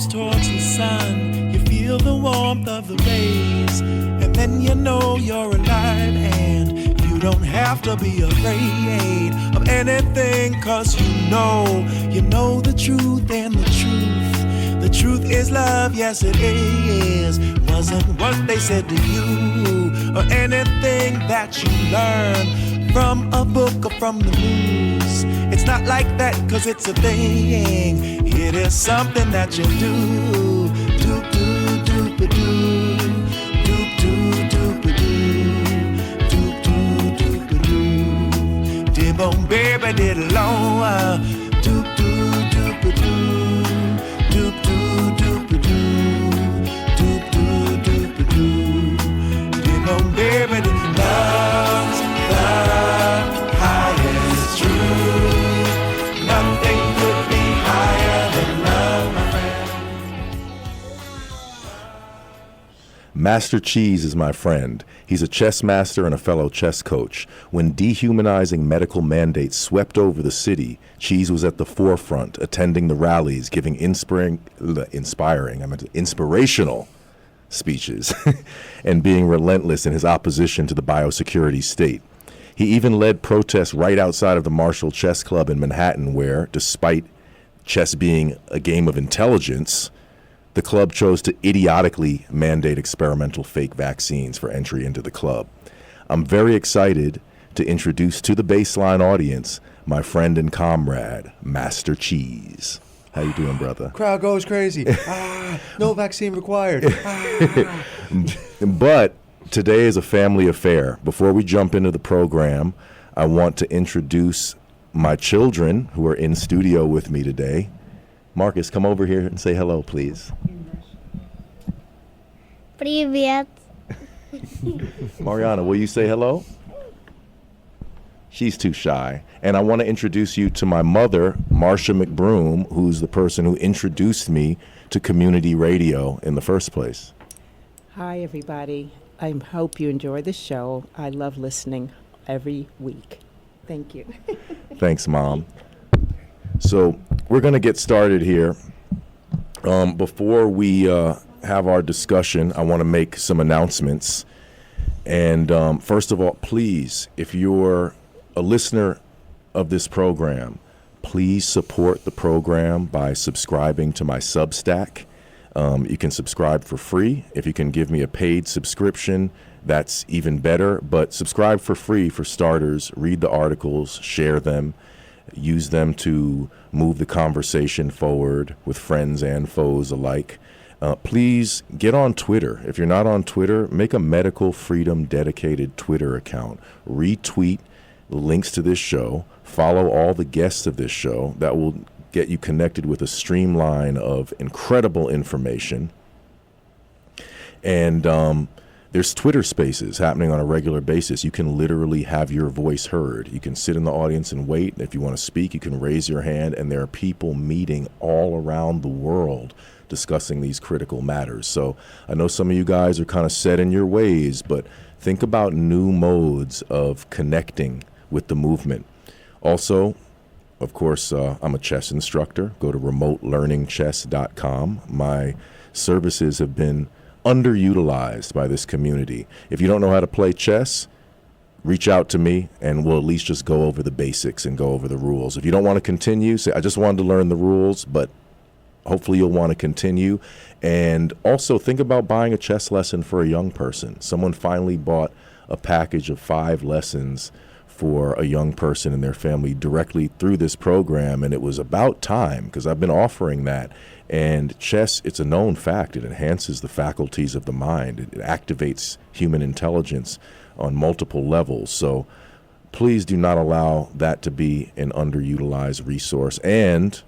moves towards the sun. You feel the warmth of the rays, and then you know you're alive, and you don't have to be afraid of anything, 'cause you know the truth, and the truth is love, yes it is. Wasn't what they said to you, or anything that you learn from a book or from the news. It's not like that, 'cause it's a thing. It is something that you do. Doop doo doop a doo. Doop doo doop a doo. Doop doo doop a doo. Dib-on baby did alone. Doop doo doop a doo. Doop doo doop a doo. Doop doo doop a doo. Dib-on baby did love's the highest truth. Nothing could be higher than love, my friend. Master Cheese is my friend. He's a chess master and a fellow chess coach. When dehumanizing medical mandates swept over the city, Cheese was at the forefront, attending the rallies, giving inspirational speeches, and being relentless in his opposition to the biosecurity state. He even led protests right outside of the Marshall Chess Club in Manhattan, where, despite chess being a game of intelligence, the club chose to idiotically mandate experimental fake vaccines for entry into the club. I'm very excited to introduce to the Bassline audience my friend and comrade, Master Cheese. How you doing, brother? Crowd goes crazy. No vaccine required. But today is a family affair. Before we jump into the program, I want to introduce my children who are in studio with me today. Marcus, come over here and say hello, please. Привет. Mariana, will you say hello? She's too shy. And I want to introduce you to my mother, Marcia McBroom, who's the person who introduced me to community radio in the first place. Hi, everybody. I hope you enjoy the show. I love listening every week. Thank you. Thanks, Mom. So we're going to get started here. Before we have our discussion, I want to make some announcements. And first of all, please, if you're a listener of this program, please support the program by subscribing to my Substack. You can subscribe for free. If you can give me a paid subscription, that's even better. But subscribe for free for starters. Read the articles, share them, use them to move the conversation forward with friends and foes alike. Please get on Twitter. If you're not on Twitter, make a medical freedom dedicated Twitter account. Retweet links to this show. Follow all the guests of this show. That will get you connected with a streamline of incredible information. And there's Twitter spaces happening on a regular basis. You can literally have your voice heard. You can sit in the audience and wait. If you want to speak, you can raise your hand. And there are people meeting all around the world discussing these critical matters. So I know some of you guys are kind of set in your ways, but think about new modes of connecting with the movement. Also, of course, I'm a chess instructor. Go to remotelearningchess.com. My services have been underutilized by this community. If you don't know how to play chess, reach out to me and we'll at least just go over the basics and go over the rules. If you don't want to continue, say, I just wanted to learn the rules, but hopefully you'll want to continue. And also think about buying a chess lesson for a young person. Someone finally bought a package of 5 lessons for a young person and their family directly through this program, and it was about time, because I've been offering that. And chess, it's a known fact, it enhances the faculties of the mind. It activates human intelligence on multiple levels. So please do not allow that to be an underutilized resource. And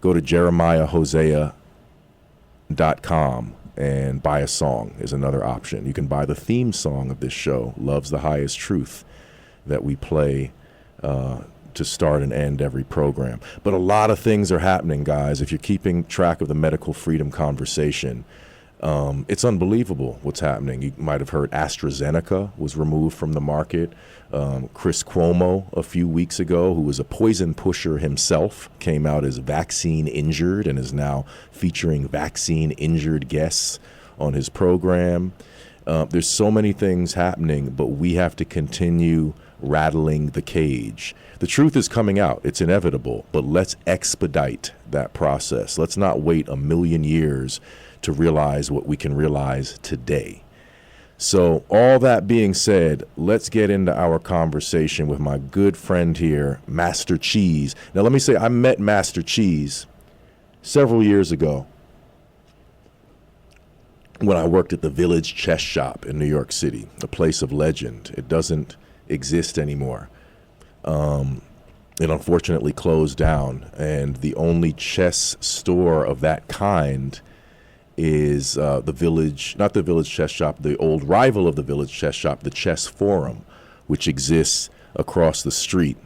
go to jeremiahhosea.com and buy a song is another option. You can buy the theme song of this show, Love's the Highest Truth, that we play to start and end every program. But a lot of things are happening, guys. If you're keeping track of the medical freedom conversation, It's unbelievable what's happening. You might have heard AstraZeneca was removed from the market. Chris Cuomo a few weeks ago, who was a poison pusher himself, came out as vaccine injured and is now featuring vaccine injured guests on his program. There's so many things happening, but we have to continue rattling the cage. The truth is coming out. It's inevitable, but let's expedite that process. Let's not wait a million years to realize what we can realize today. So all that being said, let's get into our conversation with my good friend here, Master Cheese. Now let me say, I met Master Cheese several years ago when I worked at the Village Chess Shop in New York City, a place of legend. It doesn't exist anymore. It unfortunately closed down, and the only chess store of that kind is the Village, not the Village Chess Shop, the old rival of the Village Chess Shop, the Chess Forum, which exists across the street.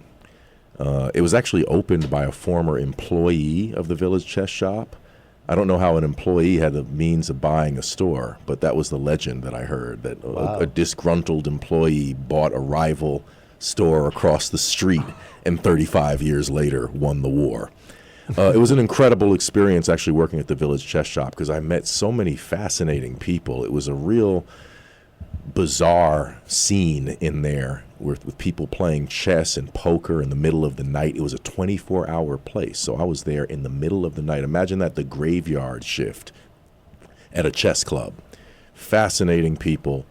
It was actually opened by a former employee of the Village Chess Shop. I don't know how an employee had the means of buying a store, but that was the legend that I heard, that a disgruntled employee bought a rival store across the street and 35 years later won the war. It was an incredible experience actually working at the Village Chess Shop because I met so many fascinating people. It was a real bizarre scene in there with people playing chess and poker in the middle of the night. It was a 24-hour place, so I was there in the middle of the night. Imagine that, the graveyard shift at a chess club. Fascinating people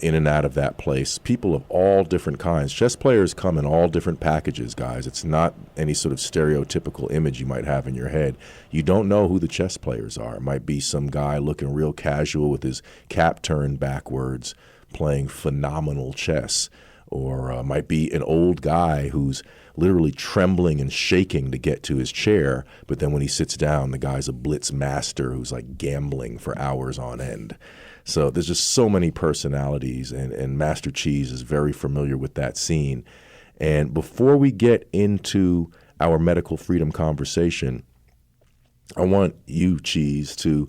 in and out of that place. People of all different kinds. Chess players come in all different packages, guys. It's not any sort of stereotypical image you might have in your head. You don't know who the chess players are. It might be some guy looking real casual with his cap turned backwards playing phenomenal chess. Or might be an old guy who's literally trembling and shaking to get to his chair, but then when he sits down, the guy's a blitz master who's like gambling for hours on end. So there's just so many personalities, and Master Cheese is very familiar with that scene. And before we get into our medical freedom conversation, I want you, Cheese, to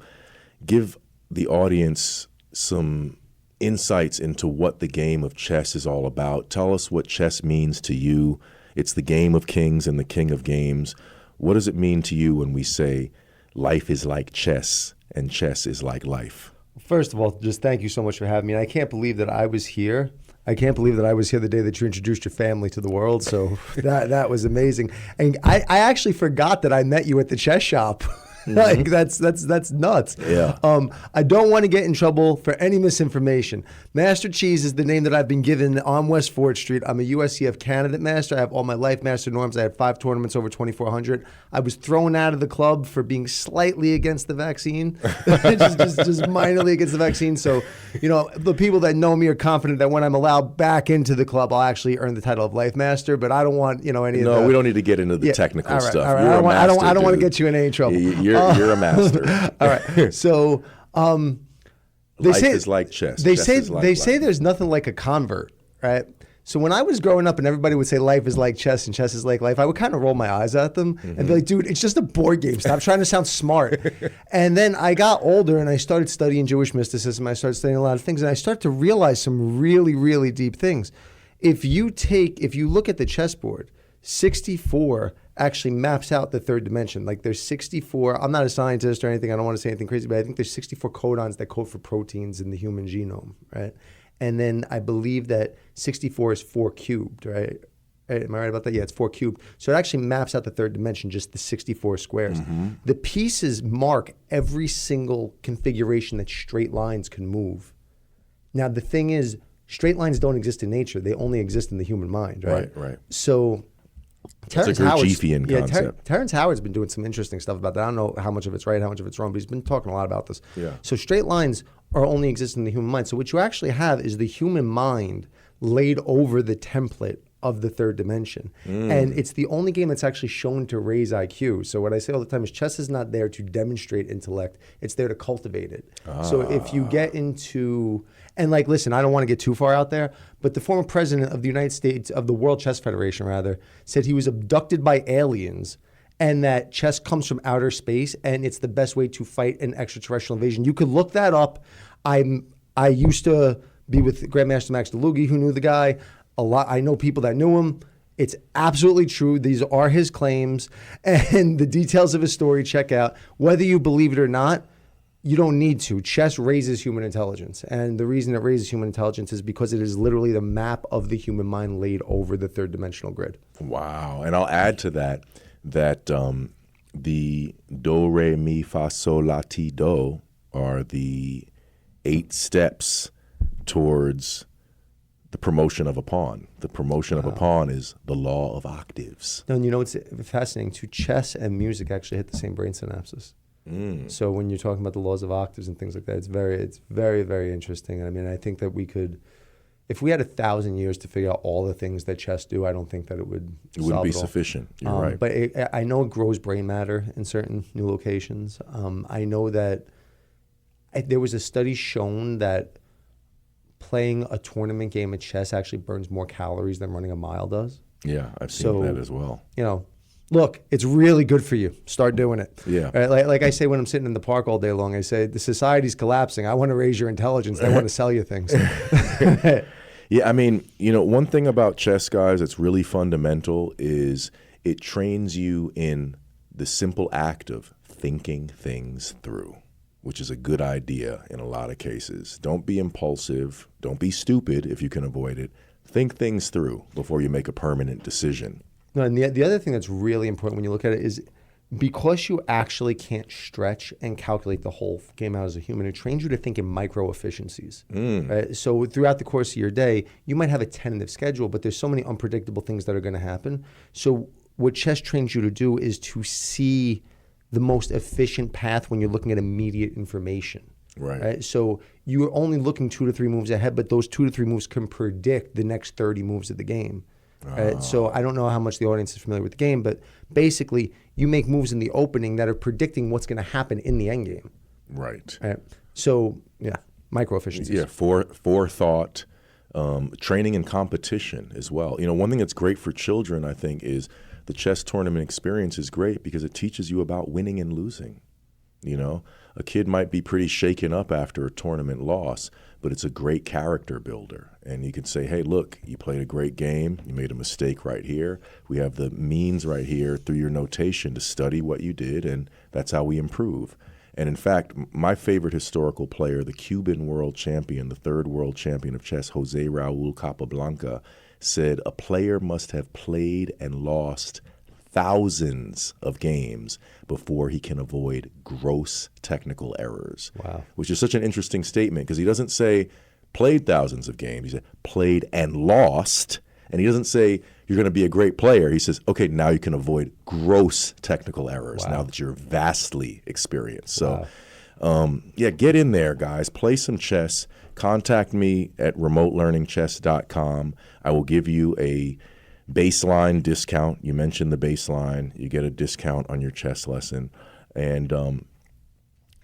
give the audience some insights into what the game of chess is all about. Tell us what chess means to you. It's the game of kings and the king of games. What does it mean to you when we say life is like chess and chess is like life? First of all, just thank you so much for having me. And I can't believe that I was here. I can't believe that I was here the day that you introduced your family to the world. So that was amazing. And I actually forgot that I met you at the chess shop. Like that's nuts. Yeah. I don't want to get in trouble for any misinformation. Master Cheese is the name that I've been given on West 4th Street. I'm a USCF candidate master. I have all my life master norms. I had 5 tournaments over 2,400. I was thrown out of the club for being slightly against the vaccine, just minorly against the vaccine. So, the people that know me are confident that when I'm allowed back into the club, I'll actually earn the title of life master. But I don't want any of No, we don't need to get into the technical stuff. All right. I don't want to get you in any trouble. You're a master. All right. So life is like chess. They Chess say is like life. there's nothing like a convert, right? So when I was growing up and everybody would say life is like chess and chess is like life, I would kind of roll my eyes at them and be like, dude, it's just a board game. Stop trying to sound smart. And then I got older and I started studying Jewish mysticism. I started studying a lot of things and I started to realize some really, really deep things. If you look at the chessboard, 64 actually maps out the third dimension. Like there's 64, I'm not a scientist or anything, I don't want to say anything crazy, but I think there's 64 codons that code for proteins in the human genome, right? And then I believe that 64 is 4 cubed, right? Am I right about that? Yeah, it's 4 cubed. So it actually maps out the third dimension, just the 64 squares. The pieces mark every single configuration that straight lines can move. Now, the thing is, straight lines don't exist in nature. They only exist in the human mind, right? Right. So Terrence concept. Terrence Howard's been doing some interesting stuff about that. I don't know how much of it's right, how much of it's wrong, but he's been talking a lot about this. Yeah. So straight lines are only exist in the human mind. So what you actually have is the human mind laid over the template of the third dimension. And it's the only game that's actually shown to raise IQ. So what I say all the time is chess is not there to demonstrate intellect. It's there to cultivate it. So if you get into, and like, listen, I don't want to get too far out there, but the former president of the United States, of the World Chess Federation rather, said he was abducted by aliens and that chess comes from outer space, and it's the best way to fight an extraterrestrial invasion. You could look that up. I used to be with Grandmaster Max DeLugi, who knew the guy a lot. I know people that knew him. It's absolutely true. These are his claims, and the details of his story. Check out. Whether you believe it or not, you don't need to. Chess raises human intelligence, and the reason it raises human intelligence is because it is literally the map of the human mind laid over the third dimensional grid. Wow. And I'll add to that the do, re, mi, fa, sol, la, ti, do are the 8 steps towards the promotion of a pawn. The promotion of a pawn is the law of octaves. No, and you know what's fascinating too? Chess and music actually hit the same brain synapses. So when you're talking about the laws of octaves and things like that, it's very, very interesting. I mean, I think that we could, if we had 1,000 years to figure out all the things that chess do, I don't think that it would. It wouldn't solve be it all. sufficient. You're right. But I know it grows brain matter in certain new locations. I know that there was a study shown that playing a tournament game of chess actually burns more calories than running a mile does. Yeah, I've seen that as well. You know, look, it's really good for you. Start doing it. Yeah. Right? Like I say when I'm sitting in the park all day long, I say, the society's collapsing. I want to raise your intelligence. I want to sell you things. Yeah, I mean, one thing about chess, guys, that's really fundamental is it trains you in the simple act of thinking things through, which is a good idea in a lot of cases. Don't be impulsive. Don't be stupid if you can avoid it. Think things through before you make a permanent decision. No, and the other thing that's really important when you look at it is because you actually can't stretch and calculate the whole game out as a human, it trains you to think in micro efficiencies. Right? So throughout the course of your day, you might have a tentative schedule, but there's so many unpredictable things that are going to happen. So what chess trains you to do is to see the most efficient path when you're looking at immediate information. Right? So you're only looking 2 to 3 moves ahead, but those 2 to 3 moves can predict the next 30 moves of the game. Right? So I don't know how much the audience is familiar with the game, but basically you make moves in the opening that are predicting what's going to happen in the end game. Right. So yeah, micro efficiencies. Yeah, forethought, training and competition as well. One thing that's great for children, I think, is the chess tournament experience is great because it teaches you about winning and losing. A kid might be pretty shaken up after a tournament loss, but it's a great character builder. And you can say, hey, look, you played a great game. You made a mistake right here. We have the means right here through your notation to study what you did, and that's how we improve. And in fact, my favorite historical player, the Cuban world champion, the 3rd world champion of chess, Jose Raul Capablanca, said a player must have played and lost thousands of games before he can avoid gross technical errors. Wow. Which is such an interesting statement because he doesn't say played thousands of games. He said played and lost. And he doesn't say you're going to be a great player. He says, okay, now you can avoid gross technical errors now that you're vastly experienced. So, get in there, guys. Play some chess. Contact me at remotelearningchess.com. I will give you a Bassline discount. You mentioned the Bassline. You get a discount on your chess lesson. And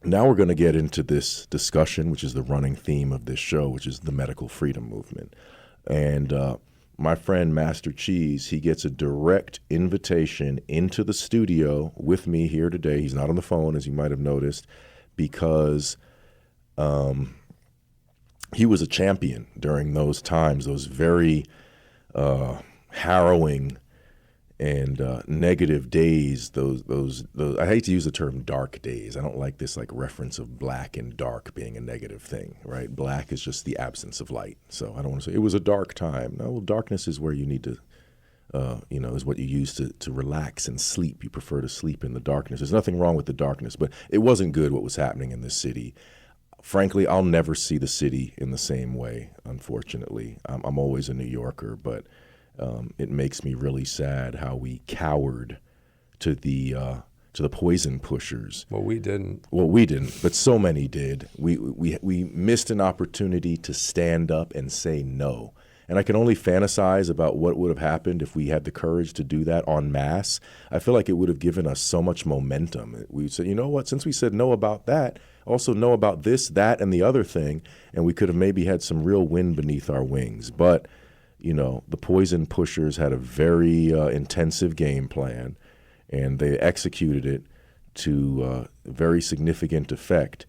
now we're going to get into this discussion, which is the running theme of this show, which is the medical freedom movement. And my friend Master Cheese, he gets a direct invitation into the studio with me here today. He's not on the phone, as you might have noticed, because he was a champion during those times, those very harrowing and negative days, those I hate to use the term dark days. I don't like this reference of black and dark being a negative thing, right? Black is just the absence of light. So I don't want to say it was a dark time. No, well, darkness is where you need to, is what you use to relax and sleep. You prefer to sleep in the darkness. There's nothing wrong with the darkness, but it wasn't good what was happening in this city. Frankly, I'll never see the city in the same way, unfortunately. I'm always a New Yorker, but it makes me really sad how we cowered to the poison pushers. Well, we didn't. Well, we didn't, but so many did. We missed an opportunity to stand up and say no. And I can only fantasize about what would have happened if we had the courage to do that en masse. I feel like it would have given us so much momentum. We said, you know what, since we said no about that, also know about this, that, and the other thing, and we could have maybe had some real wind beneath our wings. But the poison pushers had a very intensive game plan, and they executed it to very significant effect.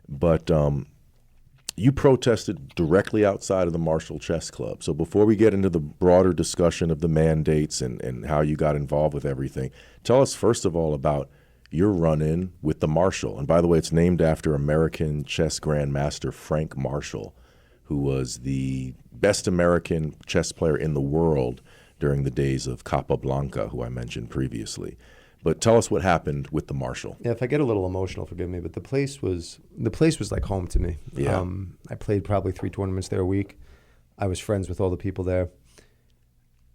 But you protested directly outside of the Marshall Chess Club. So before we get into the broader discussion of the mandates and how you got involved with everything, tell us first of all about your run-in with the Marshall. And by the way, it's named after American chess grandmaster Frank Marshall, who was the best American chess player in the world during the days of Capablanca, who I mentioned previously. But tell us what happened with the Marshall. Yeah, if I get a little emotional, forgive me, but the place was like home to me. Yeah. I played probably 3 tournaments there a week. I was friends with all the people there.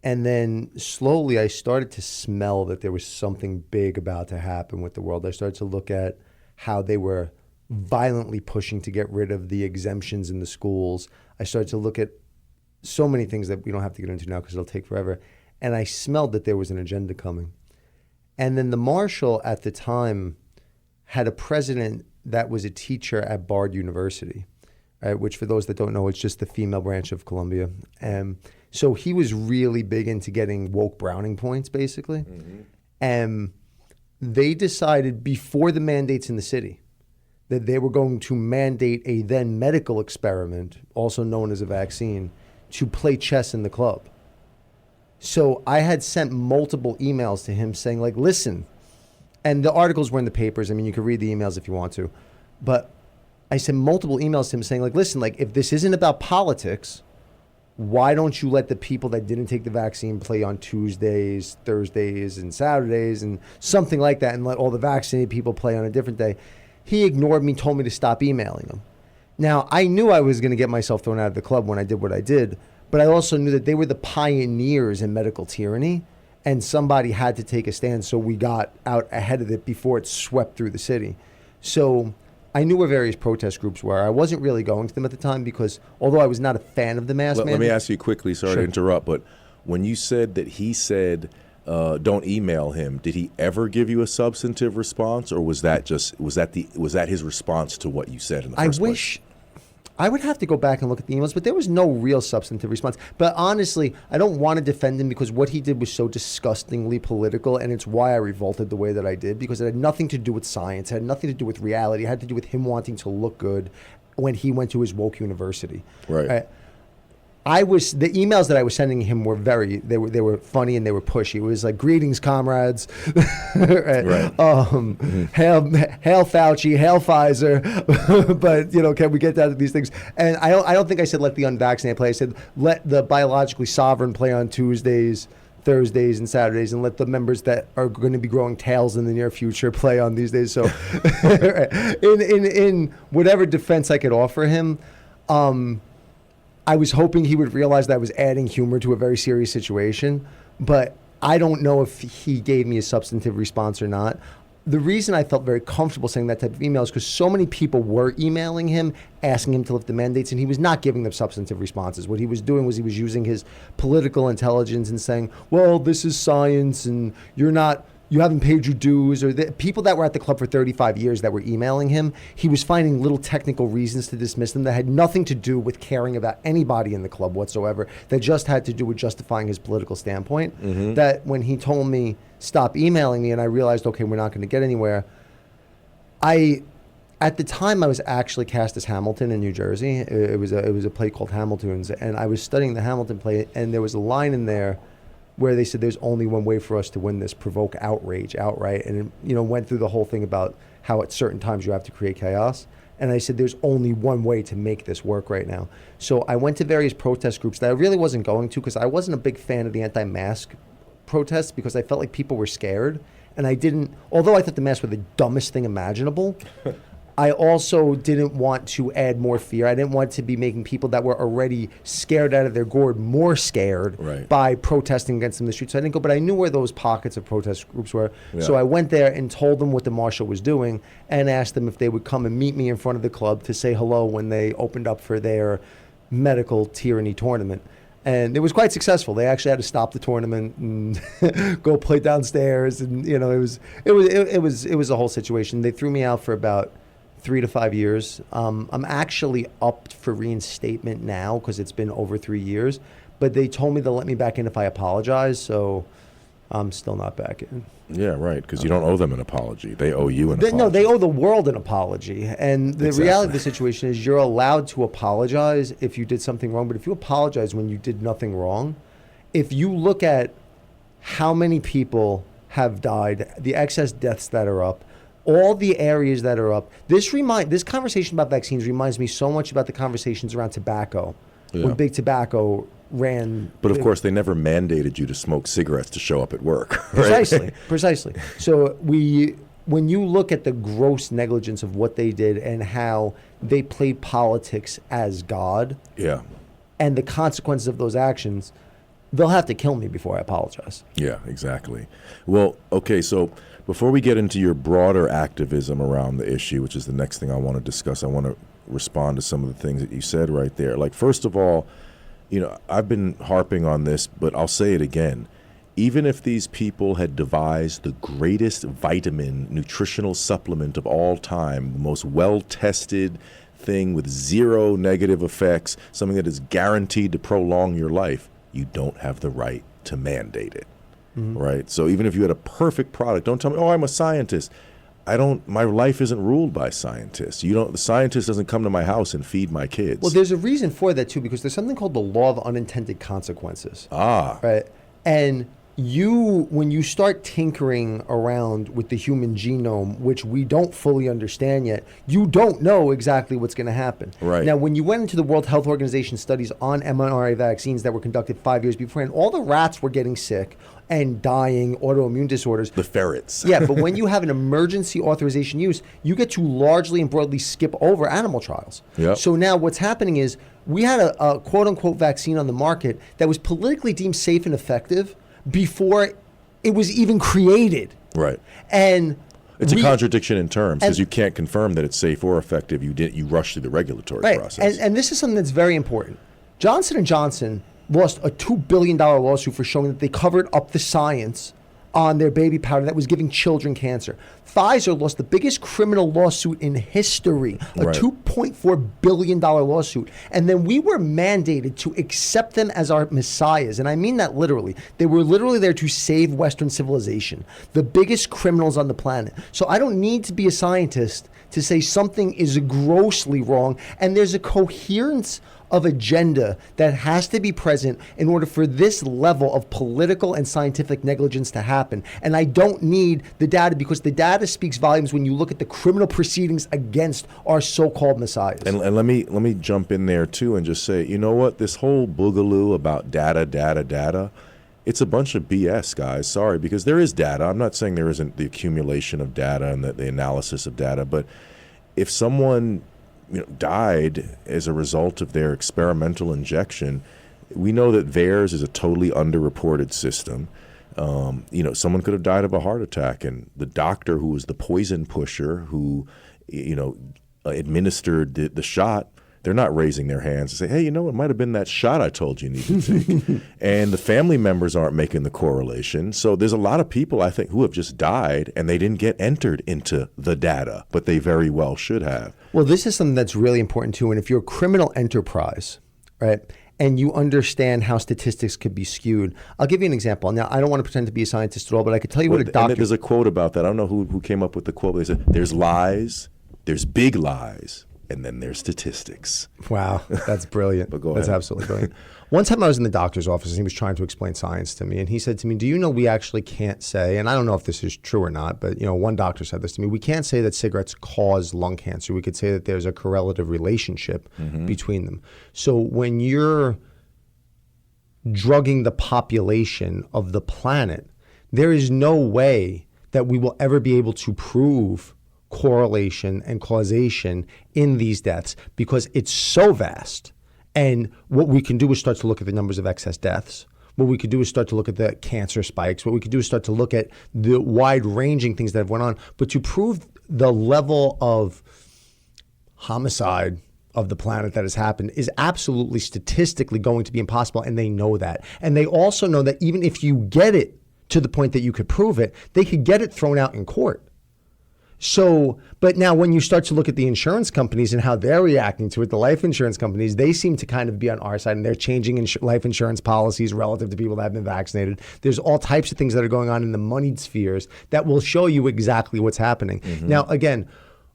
And then slowly I started to smell that there was something big about to happen with the world. I started to look at how they were violently pushing to get rid of the exemptions in the schools. I started to look at so many things that we don't have to get into now because it'll take forever. And I smelled that there was an agenda coming. And then the Marshall at the time had a president that was a teacher at Bard University, right, which for those that don't know, it's just the female branch of Columbia. So he was really big into getting woke browning points, basically. Mm-hmm. And they decided before the mandates in the city that they were going to mandate a then medical experiment, also known as a vaccine, to play chess in the club. So I had sent multiple emails to him saying, like, listen, and the articles were in the papers. I mean, you can read the emails if you want to. But I sent multiple emails to him saying, like, listen, like, if this isn't about politics, why don't you let the people that didn't take the vaccine play on Tuesdays, Thursdays, and Saturdays, and something like that, and let all the vaccinated people play on a different day? He ignored me, told me to stop emailing him. Now, I knew I was going to get myself thrown out of the club when I did what I did, but I also knew that they were the pioneers in medical tyranny, and somebody had to take a stand, so we got out ahead of it before it swept through the city. So I knew where various protest groups were. I wasn't really going to them at the time because although I was not a fan of the mask mandate. Let me ask you quickly, sorry to interrupt, but when you said that he said don't email him, did he ever give you a substantive response, or was that his response to what you said in the first place? I would have to go back and look at the emails, but there was no real substantive response. But honestly, I don't want to defend him because what he did was so disgustingly political, and it's why I revolted the way that I did, because it had nothing to do with science, it had nothing to do with reality, it had to do with him wanting to look good when he went to his woke university. Right. The emails that I was sending him were they were funny and they were pushy. It was like, greetings, comrades. Right. Hail Fauci, hail Pfizer. But, can we get down to these things? And I don't think I said let the unvaccinated play. I said let the biologically sovereign play on Tuesdays, Thursdays, and Saturdays, and let the members that are going to be growing tails in the near future play on these days. So in whatever defense I could offer him, I was hoping he would realize that I was adding humor to a very serious situation, but I don't know if he gave me a substantive response or not. The reason I felt very comfortable saying that type of email is because so many people were emailing him, asking him to lift the mandates, and he was not giving them substantive responses. What he was doing was he was using his political intelligence and saying, well, this is science, and you haven't paid your dues, or the people that were at the club for 35 years that were emailing him, he was finding little technical reasons to dismiss them that had nothing to do with caring about anybody in the club whatsoever, that just had to do with justifying his political standpoint. Mm-hmm. That when he told me, stop emailing me, and I realized, okay, we're not going to get anywhere, at the time I was actually cast as Hamilton in New Jersey. It was a play called Hamiltons, and I was studying the Hamilton play, and there was a line in there where they said there's only one way for us to win this, provoke outrage outright. And it, went through the whole thing about how at certain times you have to create chaos. And I said, there's only one way to make this work right now. So I went to various protest groups that I really wasn't going to because I wasn't a big fan of the anti-mask protests because I felt like people were scared. And although I thought the masks were the dumbest thing imaginable, I also didn't want to add more fear. I didn't want to be making people that were already scared out of their gourd more scared by protesting against them in the streets. So I didn't go, but I knew where those pockets of protest groups were. Yeah. So I went there and told them what the Marshall was doing and asked them if they would come and meet me in front of the club to say hello when they opened up for their medical tyranny tournament. And it was quite successful. They actually had to stop the tournament and go play downstairs, and it was a whole situation. They threw me out for about 3 to 5 years. I'm actually up for reinstatement now because it's been over 3 years, but they told me they'll let me back in if I apologize. So I'm still not back in. Yeah, right, because you don't owe them an apology. They owe you an apology. No, they owe the world an apology. And the Exactly. reality of the situation is you're allowed to apologize if you did something wrong. But if you apologize when you did nothing wrong, if you look at how many people have died, the excess deaths that are up, all the areas that are up, this conversation about vaccines reminds me so much about the conversations around tobacco. Yeah. When big tobacco ran. But of course, they never mandated you to smoke cigarettes to show up at work. Right? Precisely. So when you look at the gross negligence of what they did and how they played politics as God, Yeah. and the consequences of those actions, they'll have to kill me before I apologize. Yeah, exactly. Well, okay, so before we get into your broader activism around the issue, which is the next thing I want to discuss, I want to respond to some of the things that you said right there. Like, first of all, I've been harping on this, but I'll say it again. Even if these people had devised the greatest vitamin nutritional supplement of all time, the most well-tested thing with zero negative effects, something that is guaranteed to prolong your life, you don't have the right to mandate it, right? So even if you had a perfect product, don't tell me, oh, I'm a scientist. My life isn't ruled by scientists. The scientist doesn't come to my house and feed my kids. Well, there's a reason for that too, because there's something called the law of unintended consequences. Right. And when you start tinkering around with the human genome, which we don't fully understand yet, you don't know exactly what's going to happen. Right. Now, when you went into the World Health Organization studies on mRNA vaccines that were conducted 5 years beforehand, all the rats were getting sick and dying, autoimmune disorders. The ferrets. Yeah, but when you have an emergency authorization use, you get to largely and broadly skip over animal trials. Yep. So now what's happening is we had a quote-unquote vaccine on the market that was politically deemed safe and effective before it was even created. Right. And it's a contradiction in terms, because you can't confirm that it's safe or effective. You rush through the regulatory process. And this is something that's very important. Johnson & Johnson lost a $2 billion lawsuit for showing that they covered up the science on their baby powder that was giving children cancer. Pfizer lost the biggest criminal lawsuit in history, a $2.4 billion lawsuit. And then we were mandated to accept them as our messiahs. And I mean that literally. They were literally there to save Western civilization, the biggest criminals on the planet. So I don't need to be a scientist to say something is grossly wrong. And there's a coherence of agenda that has to be present in order for this level of political and scientific negligence to happen. And I don't need the data, because the data speaks volumes when you look at the criminal proceedings against our so-called messiahs. And let me jump in there too and just say, you know what? This whole boogaloo about data, it's a bunch of BS, guys. Sorry, because there is data. I'm not saying there isn't the accumulation of data and the analysis of data, but if someone died as a result of their experimental injection, we know that theirs is a totally underreported system. Someone could have died of a heart attack, and the doctor who was the poison pusher who, administered the shot, they're not raising their hands and say, hey, it might have been that shot I told you need to take. And the family members aren't making the correlation. So there's a lot of people, I think, who have just died and they didn't get entered into the data, but they very well should have. Well, this is something that's really important too. And if you're a criminal enterprise, right, and you understand how statistics could be skewed, I'll give you an example. Now, I don't want to pretend to be a scientist at all, but I could tell you what a doctor... And there's a quote about that. I don't know who came up with the quote, but they said, there's lies, there's big lies, and then there's statistics. Wow, that's brilliant. But go That's ahead. absolutely brilliant. One time I was in the doctor's office and he was trying to explain science to me, and he said to me, do you know we actually can't say, and I don't know if this is true or not, but one doctor said this to me, we can't say that cigarettes cause lung cancer. We could say that there's a correlative relationship between them. So when you're drugging the population of the planet, there is no way that we will ever be able to prove correlation and causation in these deaths, because it's so vast. And what we can do is start to look at the numbers of excess deaths. What we could do is start to look at the cancer spikes. What we could do is start to look at the wide-ranging things that have went on. But to prove the level of homicide of the planet that has happened is absolutely statistically going to be impossible, and they know that. And they also know that even if you get it to the point that you could prove it, they could get it thrown out in court. So, but now when you start to look at the insurance companies and how they're reacting to it, the life insurance companies, they seem to kind of be on our side, and they're changing life insurance policies relative to people that have been vaccinated. There's all types of things that are going on in the moneyed spheres that will show you exactly what's happening. Now, again,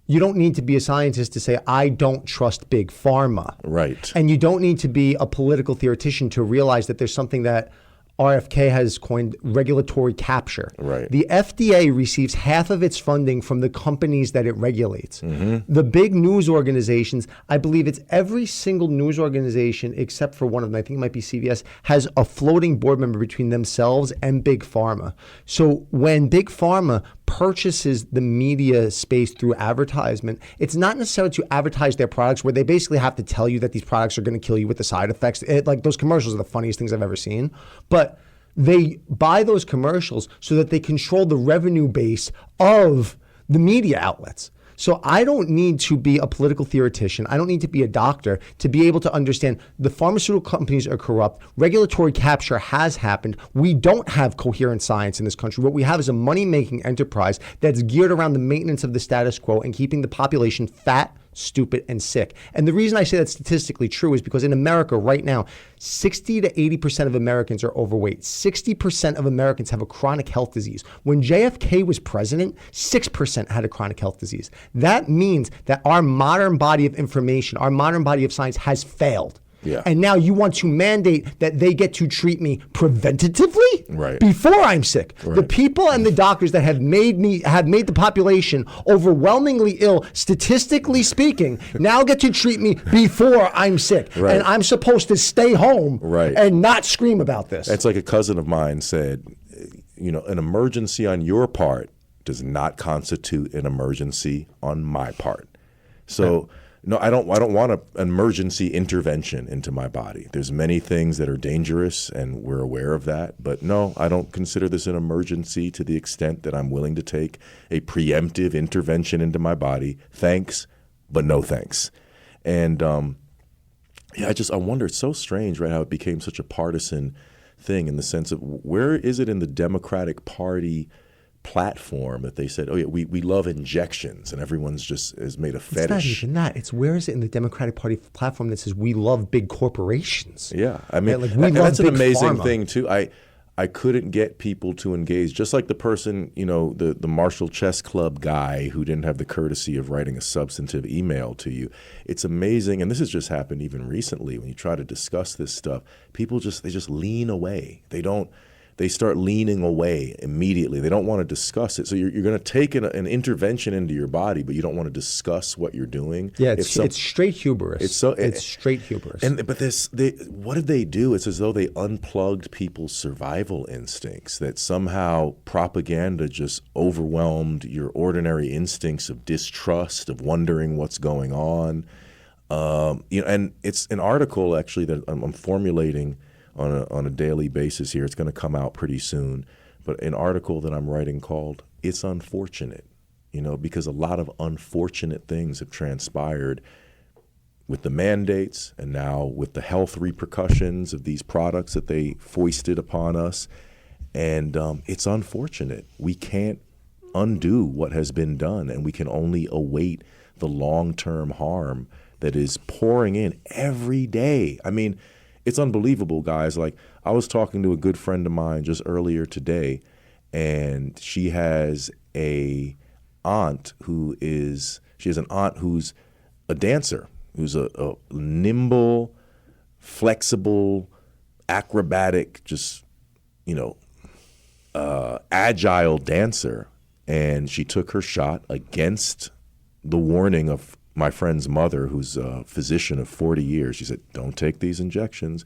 you don't need to be a scientist to say, I don't trust big pharma. Right. And you don't need to be a political theoretician to realize that there's something that RFK has coined regulatory capture. Right. The FDA receives half of its funding from the companies that it regulates. The big news organizations, I believe it's every single news organization except for one of them, I think it might be CBS, has a floating board member between themselves and Big Pharma. So when Big Pharma purchases the media space through advertisement, it's not necessarily to advertise their products where they basically have to tell you that these products are going to kill you with the side effects. Like those commercials are the funniest things I've ever seen. But they buy those commercials so that they control the revenue base of the media outlets. So I don't need to be a political theoretician. I don't need to be a doctor to be able to understand the pharmaceutical companies are corrupt. Regulatory capture has happened. We don't have coherent science in this country. What we have is a money-making enterprise that's geared around the maintenance of the status quo and keeping the population fat, stupid, and sick. And the reason I say that's statistically true is because in America right now, 60 to 80% of Americans are overweight. 60% of Americans have a chronic health disease. When JFK was president, 6% had a chronic health disease. That means that our modern body of information, our modern body of science has failed. Yeah. And now you want to mandate that they get to treat me preventatively Right. before I'm sick. Right. The people and the doctors that have made the population overwhelmingly ill, statistically speaking, now get to treat me before I'm sick. Right. And I'm supposed to stay home Right. and not scream about this. It's like a cousin of mine said, an emergency on your part does not constitute an emergency on my part. So no, I don't want an emergency intervention into my body. There's many things that are dangerous, and we're aware of that. But no, I don't consider this an emergency to the extent that I'm willing to take a preemptive intervention into my body. Thanks, but no thanks. And I wonder, it's so strange, right, how it became such a partisan thing in the sense of where is it in the Democratic Party platform that they said, oh yeah, we love injections, and everyone's just has made a fetish. It's not even that. It's where is it in the Democratic Party platform that says we love big corporations? Yeah, I mean, Like, we love that's an big amazing pharma. thing too. I couldn't get people to engage, just like the person, the Marshall Chess Club guy who didn't have the courtesy of writing a substantive email to you. It's amazing, and this has just happened even recently when you try to discuss this stuff. People just lean away. They start leaning away immediately. They don't want to discuss it. So you're going to take an intervention into your body, but you don't want to discuss what you're doing. Yeah, it's straight hubris. It's straight hubris. But what did they do? It's as though they unplugged people's survival instincts, that somehow propaganda just overwhelmed your ordinary instincts of distrust, of wondering what's going on. And it's an article actually that I'm formulating on a daily basis here. It's going to come out pretty soon, but an article that I'm writing called "It's Unfortunate," because a lot of unfortunate things have transpired with the mandates and now with the health repercussions of these products that they foisted upon us, and it's unfortunate. We can't undo what has been done, and we can only await the long-term harm that is pouring in every day. I mean, it's unbelievable, guys. Like, I was talking to a good friend of mine just earlier today, and she has an aunt who's a dancer, who's a nimble, flexible, acrobatic, just, agile dancer. And she took her shot against the warning of my friend's mother, who's a physician of 40 years. She said, don't take these injections.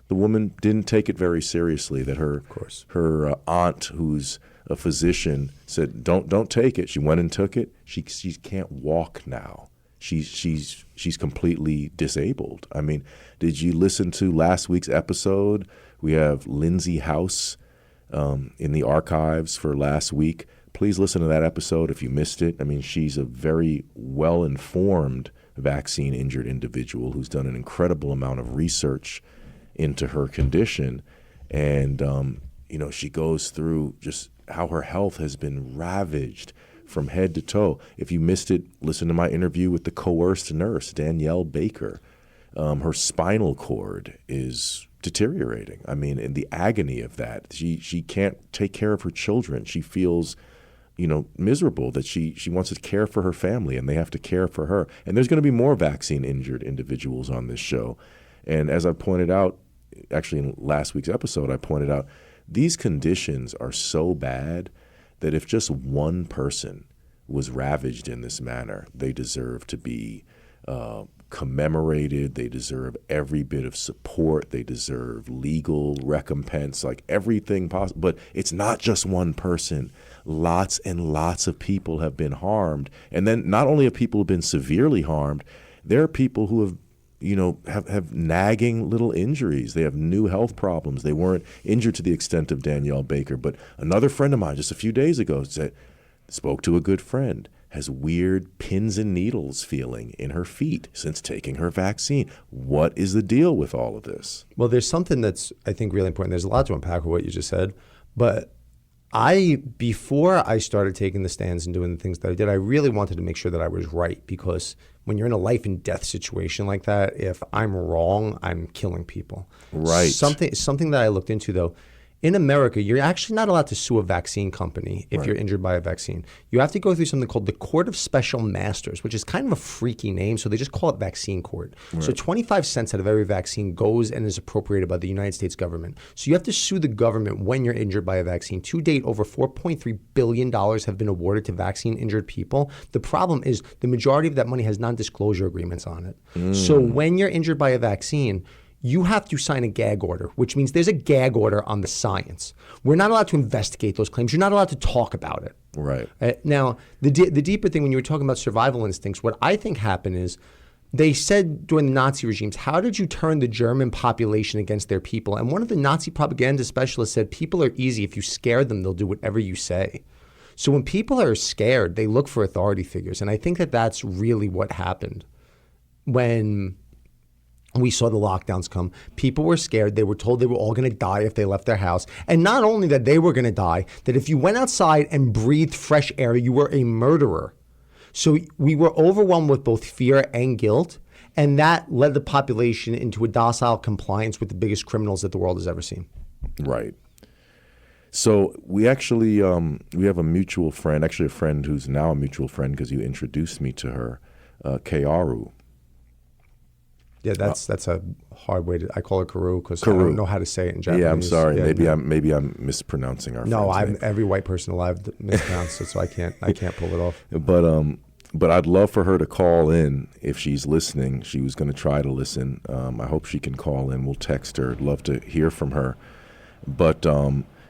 The woman didn't take it very seriously, that her aunt, who's a physician, said, don't take it. She went and took it. She can't walk now. She's completely disabled. I mean, did you listen to last week's episode? We have Lindsay House in the archives for last week. Please listen to that episode if you missed it. I mean, she's a very well-informed vaccine-injured individual who's done an incredible amount of research into her condition. And, she goes through just how her health has been ravaged from head to toe. If you missed it, listen to my interview with the coerced nurse, Danielle Baker. Her spinal cord is deteriorating. I mean, in the agony of that, she can't take care of her children. She feels, miserable that she wants to care for her family and they have to care for her. And there's going to be more vaccine injured individuals on this show. And as I pointed out, actually in last week's episode, I pointed out these conditions are so bad that if just one person was ravaged in this manner, they deserve to be commemorated. They deserve every bit of support. They deserve legal recompense, like everything possible. But it's not just one person. Lots and lots of people have been harmed. And then not only have people been severely harmed, there are people who have nagging little injuries. They have new health problems. They weren't injured to the extent of Danielle Baker. But another friend of mine just a few days ago spoke to a good friend, has weird pins and needles feeling in her feet since taking her vaccine. What is the deal with all of this? Well, there's something that's, I think, really important. There's a lot to unpack with what you just said. But before I started taking the stands and doing the things that I did, I really wanted to make sure that I was right, because when you're in a life and death situation like that, if I'm wrong, I'm killing people. Right. Something that I looked into, though, in America, you're actually not allowed to sue a vaccine company if you're injured by a vaccine. You have to go through something called the Court of Special Masters, which is kind of a freaky name, so they just call it vaccine court. Right. So 25 cents out of every vaccine goes and is appropriated by the United States government. So you have to sue the government when you're injured by a vaccine. To date, over $4.3 billion have been awarded to vaccine-injured people. The problem is the majority of that money has non-disclosure agreements on it. So when you're injured by a vaccine, you have to sign a gag order, which means there's a gag order on the science. We're not allowed to investigate those claims. You're not allowed to talk about it. Right. Now, the deeper thing, when you were talking about survival instincts, what I think happened is they said during the Nazi regimes, how did you turn the German population against their people? And one of the Nazi propaganda specialists said, people are easy. If you scare them, they'll do whatever you say. So when people are scared, they look for authority figures. And I think that that's really what happened when we saw the lockdowns come. People were scared. They were told they were all going to die if they left their house. And not only that they were going to die, that if you went outside and breathed fresh air, you were a murderer. So we were overwhelmed with both fear and guilt. And that led the population into a docile compliance with the biggest criminals that the world has ever seen. Right. So we actually, we have a mutual friend, actually a friend who's now a mutual friend because you introduced me to her, Kaoru. Yeah, that's a hard way to. I call it Kaoru because I don't know how to say it in Japanese. Yeah, I'm sorry. Yeah, maybe I'm mispronouncing our. No, name. Every white person alive mispronounced it, so I can't pull it off. But I'd love for her to call in if she's listening. She was going to try to listen. I hope she can call in. We'll text her. I'd love to hear from her. But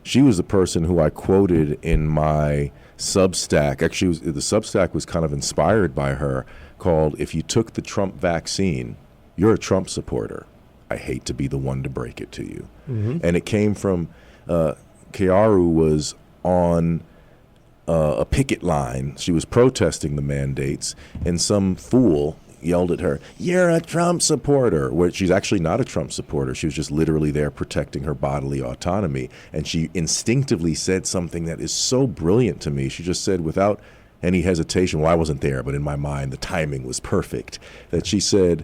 she was the person who I quoted in my Substack. Actually, the Substack was kind of inspired by her, called "If You Took the Trump Vaccine, You're a Trump Supporter. I hate to be the one to break it to you." Mm-hmm. And it came from Kaoru was on a picket line. She was protesting the mandates, and some fool yelled at her, "You're a Trump supporter," where she's actually not a Trump supporter. She was just literally there protecting her bodily autonomy. And she instinctively said something that is so brilliant to me. She just said without any hesitation, well, I wasn't there, but in my mind, the timing was perfect, that she said,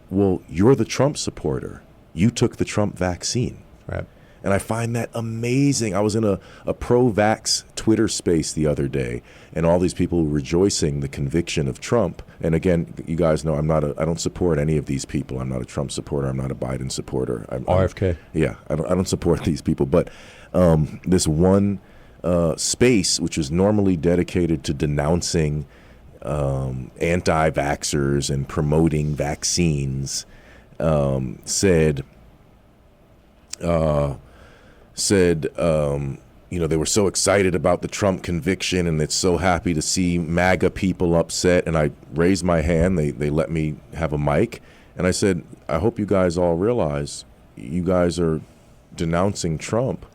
well, you're the Trump supporter. You took the Trump vaccine. Right. And I find that amazing. I was in a pro-vax Twitter space the other day, and all these people rejoicing the conviction of Trump. And again, you guys know I don't support any of these people. I'm not a Trump supporter. I'm not a Biden supporter. RFK. I don't support these people. But this one space, which is normally dedicated to denouncing anti-vaxxers and promoting vaccines, said, they were so excited about the Trump conviction and it's so happy to see MAGA people upset. And I raised my hand. They let me have a mic. And I said, I hope you guys all realize you guys are denouncing Trump,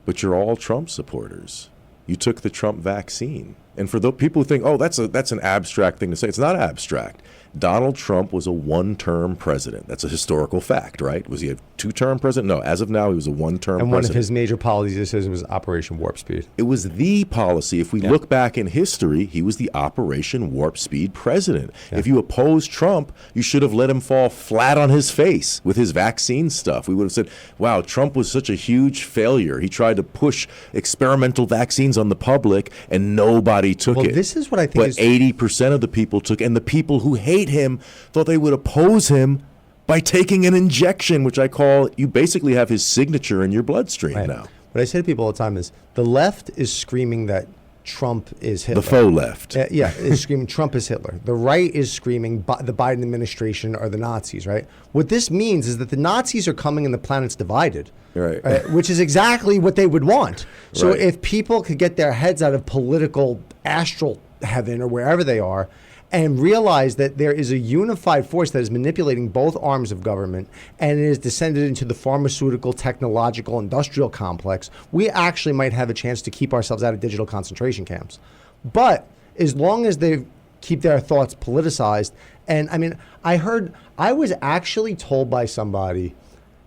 but you're all Trump supporters. You took the Trump vaccine. And for the people who think, oh, that's an abstract thing to say, it's not abstract. Donald Trump was a one-term president. That's a historical fact, right? Was he a two-term president? No, as of now, he was a one-term president. And one of his major policy decisions was Operation Warp Speed. It was the policy. If we look back in history, he was the Operation Warp Speed president. If you oppose Trump, you should have let him fall flat on his face with his vaccine stuff. We would have said, wow, Trump was such a huge failure. He tried to push experimental vaccines on the public, and nobody took it. Well, this is what I think But 80% of the people took, and the people who hate him thought they would oppose him by taking an injection, which I call, you basically have his signature in your bloodstream now. What I say to people all the time is the left is screaming that Trump is Hitler. The faux left. Is screaming Trump is Hitler. The right is screaming the Biden administration are the Nazis, right? What this means is that the Nazis are coming and the planet's divided. Right. Which is exactly what they would want. So Right. if people could get their heads out of political astral heaven or wherever they are and realize that there is a unified force that is manipulating both arms of government and it is descended into the pharmaceutical, technological, industrial complex, we actually might have a chance to keep ourselves out of digital concentration camps. But as long as they keep their thoughts politicized, and I mean, I was actually told by somebody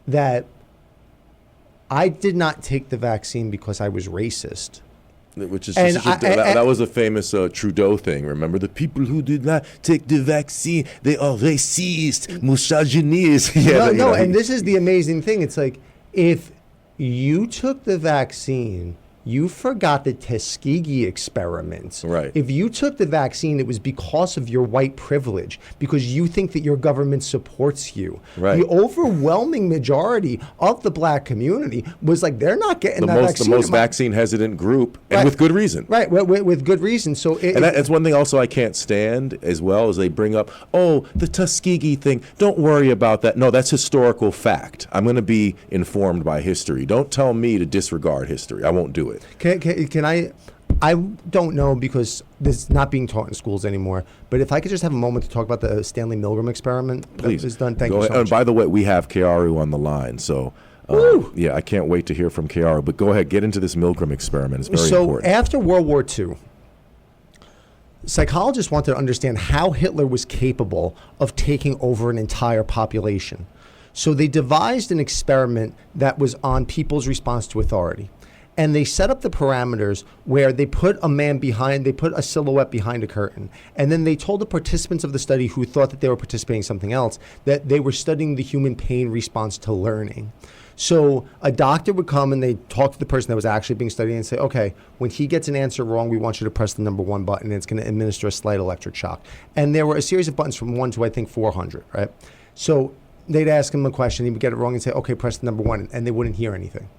that I did not take the vaccine because I was racist. Which is that was a famous Trudeau thing. Remember, the people who did not take the vaccine, they are racist, misogynist. No, and this is the amazing thing. It's like, if you took the vaccine, you forgot the Tuskegee experiments. Right. If you took the vaccine, it was because of your white privilege, because you think that your government supports you. Right. The overwhelming majority of the black community was like, they're not getting that vaccine. The most vaccine hesitant group, and with good reason. Right, with good reason. So that's one thing also I can't stand as well, as they bring up, oh, the Tuskegee thing. Don't worry about that. No, that's historical fact. I'm going to be informed by history. Don't tell me to disregard history. I won't do it. Can I don't know, because this is not being taught in schools anymore, but if I could just have a moment to talk about the Stanley Milgram experiment. Please. That was done. Thank you so much. And by the way, we have Kaoru on the line, so I can't wait to hear from Kaoru. But go ahead, get into this Milgram experiment. It's very important. So after World War II, psychologists wanted to understand how Hitler was capable of taking over an entire population. So they devised an experiment that was on people's response to authority. And they set up the parameters where they put a silhouette behind a curtain. And then they told the participants of the study who thought that they were participating in something else that they were studying the human pain response to learning. So a doctor would come and they'd talk to the person that was actually being studied and say, okay, when he gets an answer wrong, we want you to press the number 1 button, and it's going to administer a slight electric shock. And there were a series of buttons from 1 to, I think, 400, right? So they'd ask him a question, he would get it wrong and say, okay, press the number 1, and they wouldn't hear anything.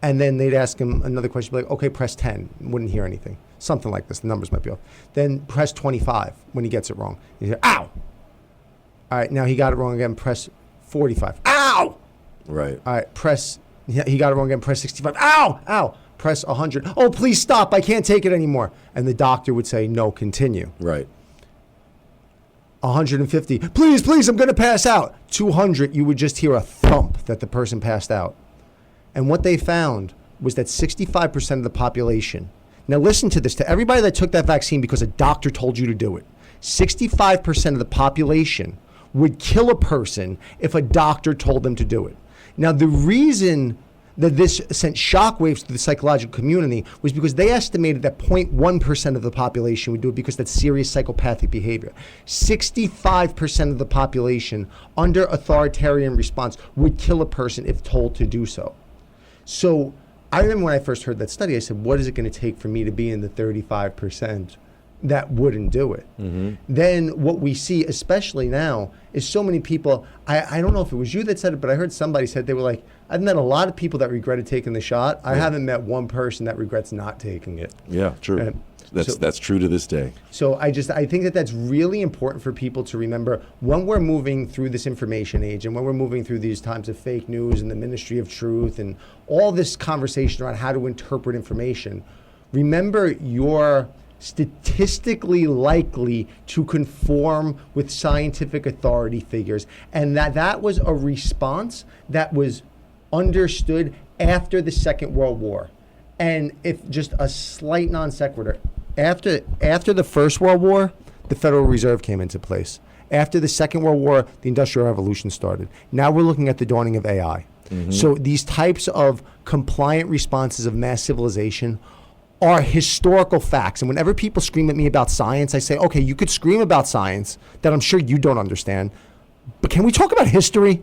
And then they'd ask him another question, like, okay, press 10. Wouldn't hear anything. Something like this. The numbers might be off. Then press 25 when he gets it wrong. He said, ow! All right, now he got it wrong again. Press 45. Ow! Right. All right, he got it wrong again. Press 65. Ow! Ow! Press 100. Oh, please stop. I can't take it anymore. And the doctor would say, no, continue. Right. 150. Please, I'm going to pass out. 200, you would just hear a thump that the person passed out. And what they found was that 65% of the population, now listen to this, to everybody that took that vaccine because a doctor told you to do it, 65% of the population would kill a person if a doctor told them to do it. Now, the reason that this sent shockwaves to the psychological community was because they estimated that 0.1% of the population would do it because that's serious psychopathic behavior. 65% of the population under authoritarian response would kill a person if told to do so. So I remember when I first heard that study, I said, what is it going to take for me to be in the 35% that wouldn't do it? Mm-hmm. Then what we see, especially now, is so many people, I don't know if it was you that said it, but I heard somebody said, they were like, I've met a lot of people that regretted taking the shot. I haven't met one person that regrets not taking it. Yeah, true. That's true to this day. So I think that that's really important for people to remember when we're moving through this information age and when we're moving through these times of fake news and the ministry of truth and all this conversation around how to interpret information. Remember, you're statistically likely to conform with scientific authority figures, and that was a response that was understood after the Second World War. And if just a slight non sequitur, After the First World War, the Federal Reserve came into place. After the Second World War, the Industrial Revolution started. Now we're looking at the dawning of AI. So these types of compliant responses of mass civilization are historical facts. And whenever people scream at me about science, I say, okay, you could scream about science that I'm sure you don't understand, but can we talk about history?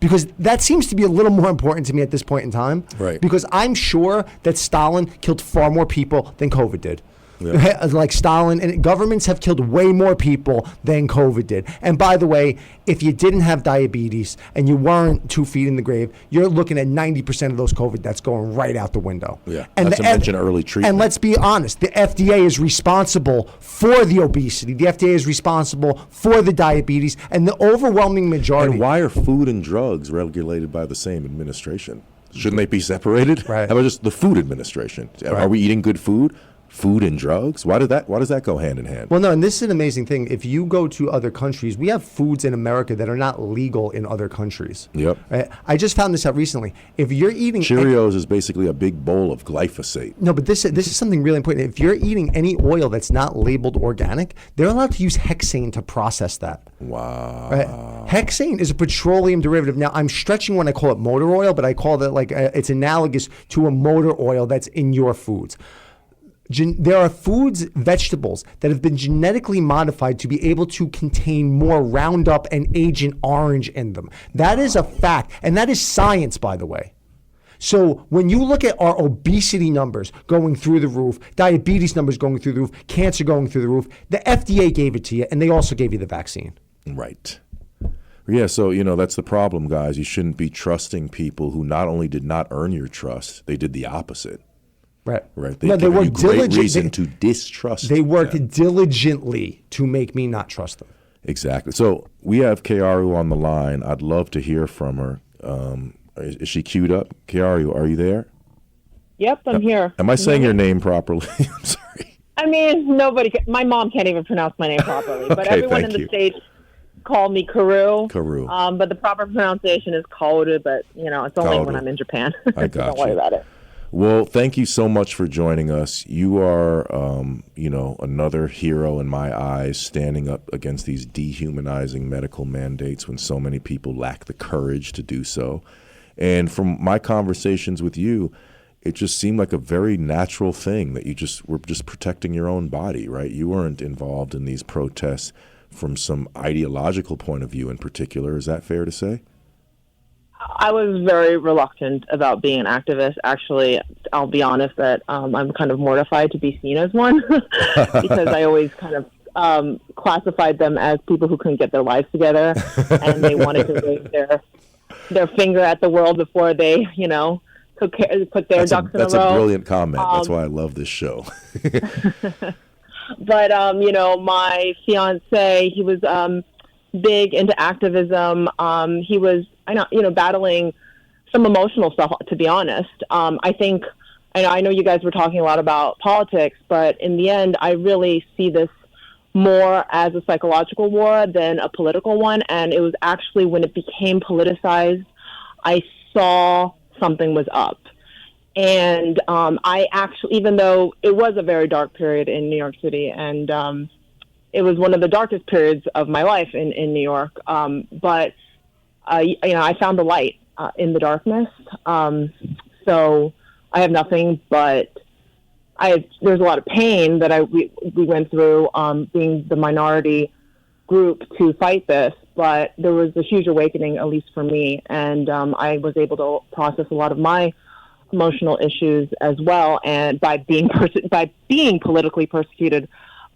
Because that seems to be a little more important to me at this point in time. Right. Because I'm sure that Stalin killed far more people than COVID did. Yeah. Like Stalin, and governments have killed way more people than COVID did. And by the way, if you didn't have diabetes and you weren't 2 feet in the grave, you're looking at 90% of those COVID deaths going right out the window. Yeah, and not to mention early treatment. And let's be honest, the FDA is responsible for the obesity. The FDA is responsible for the diabetes, and the overwhelming majority. And why are food and drugs regulated by the same administration? Shouldn't they be separated? Right. How about just the food administration? Right. Are we eating good food? Food and drugs? Why does that go hand in hand? Well, no, and this is an amazing thing. If you go to other countries, we have foods in America that are not legal in other countries. Yep. Right? I just found this out recently. If you're eating Cheerios is basically a big bowl of glyphosate. No, but this is something really important. If you're eating any oil that's not labeled organic, they're allowed to use hexane to process that. Wow. Right? Hexane is a petroleum derivative. Now, I'm stretching when I call it motor oil, but I call it it's analogous to a motor oil that's in your foods. There are foods, vegetables that have been genetically modified to be able to contain more Roundup and Agent Orange in them. That is a fact, and that is science, by the way. So when you look at our obesity numbers going through the roof, diabetes numbers going through the roof, cancer going through the roof, the FDA gave it to you, and they also gave you the vaccine. Right. Yeah, so, that's the problem, guys. You shouldn't be trusting people who not only did not earn your trust, they did the opposite. Right. Right. No, they work diligently. Reason to distrust. They work diligently to make me not trust them. Exactly. So we have Kaoru on the line. I'd love to hear from her. Is she queued up? Kaoru, are you there? Yep, I'm here. Am I saying your name properly? I'm sorry. I mean, my mom can't even pronounce my name properly, but Okay, everyone in thank the you. States call me Kaoru. Kaoru. But the proper pronunciation is Kaoru, but, it's only Kaoru. when I'm in Japan. I got Don't worry you. about it. Well, thank you so much for joining us. You are, another hero in my eyes, standing up against these dehumanizing medical mandates when so many people lack the courage to do so. And from my conversations with you, it just seemed like a very natural thing that you were just protecting your own body, right? You weren't involved in these protests from some ideological point of view in particular. Is that fair to say? I was very reluctant about being an activist. Actually, I'll be honest that I'm kind of mortified to be seen as one because I always kind of classified them as people who couldn't get their lives together and they wanted to raise their finger at the world before they, put their ducks in a row. That's a brilliant comment. That's why I love this show. But, my fiance, he was big into activism. He was, battling some emotional stuff, to be honest. I know you guys were talking a lot about politics, but in the end, I really see this more as a psychological war than a political one. And it was actually when it became politicized, I saw something was up. And I actually, even though it was a very dark period in New York City, and it was one of the darkest periods of my life in New York, but I found the light in the darkness. So I have nothing but there's a lot of pain that we went through being the minority group to fight this, but there was a huge awakening, at least for me, and I was able to process a lot of my emotional issues as well, and by being politically persecuted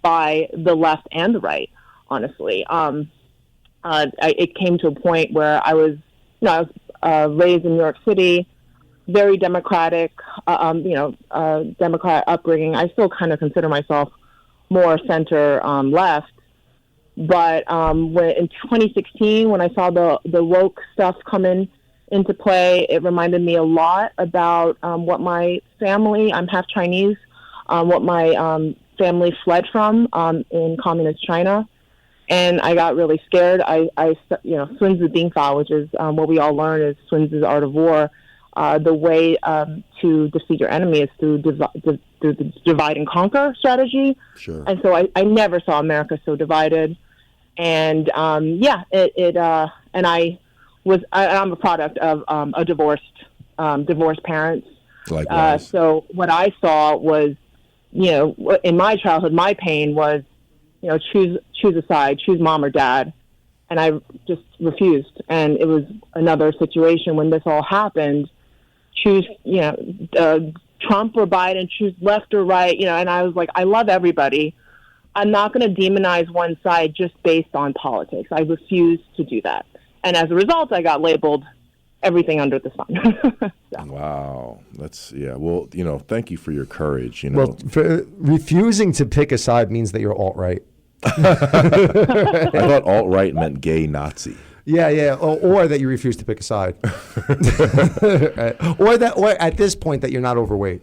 by the left and the right, honestly. It came to a point where I was raised in New York City, very democratic, Democrat upbringing. I still kind of consider myself more center left. But in 2016, when I saw the woke stuff come into play, it reminded me a lot about what my family, I'm half Chinese, what my family fled from in communist China. And I got really scared. Sun Tzu Dingfa, which is what we all learn is Sun Tzu's Art of War. The way to defeat your enemy is through the divide and conquer strategy. Sure. And so I never saw America so divided. And and I'm a product of a divorced parents. Likewise. So what I saw was, in my childhood, my pain was, choose a side, choose mom or dad. And I just refused. And it was another situation when this all happened, choose, Trump or Biden, choose left or right, and I was like, I love everybody. I'm not going to demonize one side just based on politics. I refuse to do that. And as a result, I got labeled everything under the sun. So. Wow. Well, thank you for your courage, Well, refusing to pick a side means that you're alt-right. I thought alt-right meant gay Nazi. Yeah, or that you refuse to pick a side, or at this point that you're not overweight.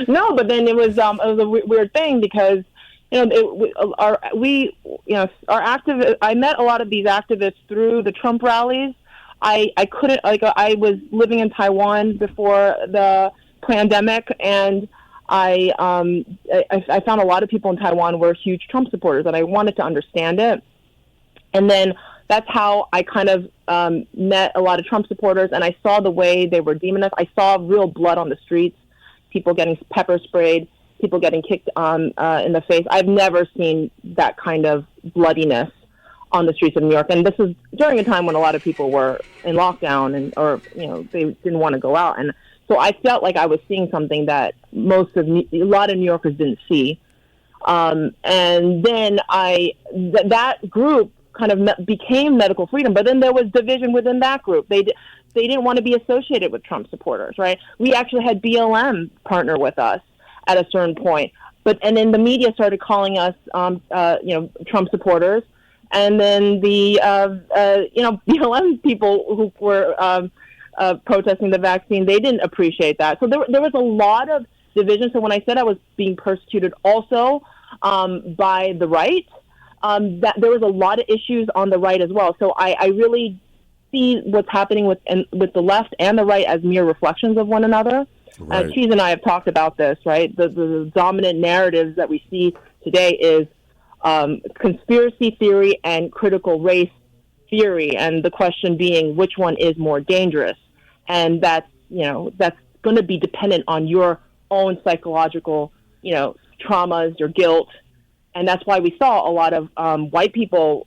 No, but then it was a weird thing because our activists. I met a lot of these activists through the Trump rallies. I couldn't I was living in Taiwan before the pandemic, and I found a lot of people in Taiwan were huge Trump supporters, and I wanted to understand it. And then that's how I kind of met a lot of Trump supporters, and I saw the way they were demonized. I saw real blood on the streets, people getting pepper sprayed, people getting kicked in the face. I've never seen that kind of bloodiness on the streets of New York. And this is during a time when a lot of people were in lockdown or they didn't want to go out. And so I felt like I was seeing something that a lot of New Yorkers didn't see. And then that group kind of became medical freedom, but then there was division within that group. They didn't want to be associated with Trump supporters, right? We actually had BLM partner with us at a certain point, and then the media started calling us, Trump supporters, and then the BLM people who were protesting the vaccine, they didn't appreciate that. So there was a lot of division. So when I said I was being persecuted also by the right, that there was a lot of issues on the right as well. So I really see what's happening with the left and the right as mere reflections of one another. Right. Cheese and I have talked about this, right? The dominant narratives that we see today is conspiracy theory and critical race theory, and the question being which one is more dangerous. And that's going to be dependent on your own psychological, traumas, your guilt. And that's why we saw a lot of white people,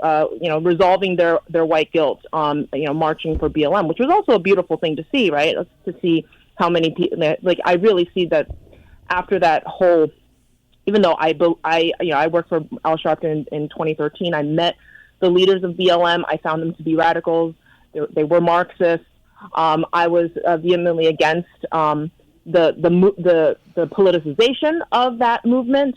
resolving their white guilt, marching for BLM, which was also a beautiful thing to see, right? To see how many people, I really see that after that whole, even though I worked for Al Sharpton in 2013, I met the leaders of BLM. I found them to be radicals. They were Marxists. I was vehemently against the politicization of that movement.